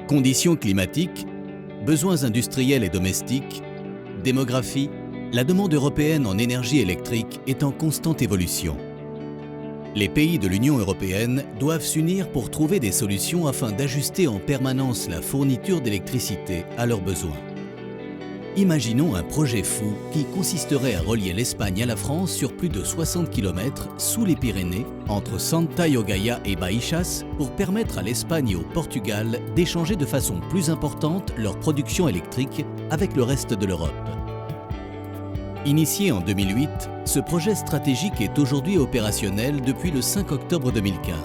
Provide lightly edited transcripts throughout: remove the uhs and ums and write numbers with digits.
Conditions climatiques, besoins industriels et domestiques, démographie, la demande européenne en énergie électrique est en constante évolution. Les pays de l'Union européenne doivent s'unir pour trouver des solutions afin d'ajuster en permanence la fourniture d'électricité à leurs besoins. Imaginons un projet fou qui consisterait à relier l'Espagne à la France sur plus de 60 km sous les Pyrénées, entre Santa Llogaia et Baixas, pour permettre à l'Espagne et au Portugal d'échanger de façon plus importante leur production électrique avec le reste de l'Europe. Initié en 2008, ce projet stratégique est aujourd'hui opérationnel depuis le 5 octobre 2015.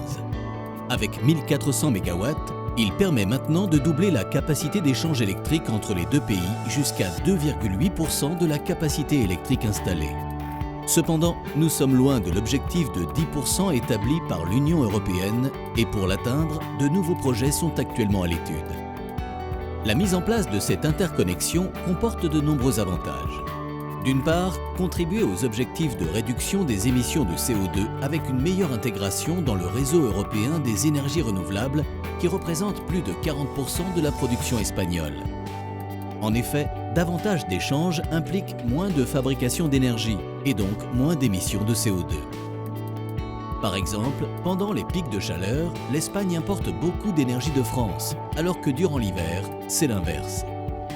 Avec 1400 MW, il permet maintenant de doubler la capacité d'échange électrique entre les deux pays jusqu'à 2,8% de la capacité électrique installée. Cependant, nous sommes loin de l'objectif de 10% établi par l'Union européenne et pour l'atteindre, de nouveaux projets sont actuellement à l'étude. La mise en place de cette interconnexion comporte de nombreux avantages. D'une part, contribuer aux objectifs de réduction des émissions de CO2 avec une meilleure intégration dans le réseau européen des énergies renouvelables qui représente plus de 40% de la production espagnole. En effet, davantage d'échanges implique moins de fabrication d'énergie et donc moins d'émissions de CO2. Par exemple, pendant les pics de chaleur, l'Espagne importe beaucoup d'énergie de France, alors que durant l'hiver, c'est l'inverse.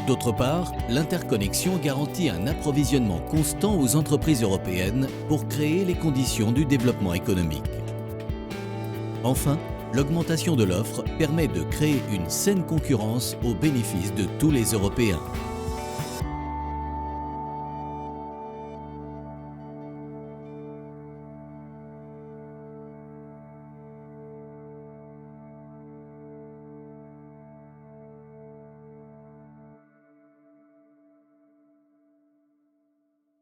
D'autre part, l'interconnexion garantit un approvisionnement constant aux entreprises européennes pour créer les conditions du développement économique. Enfin, l'augmentation de l'offre permet de créer une saine concurrence au bénéfice de tous les Européens.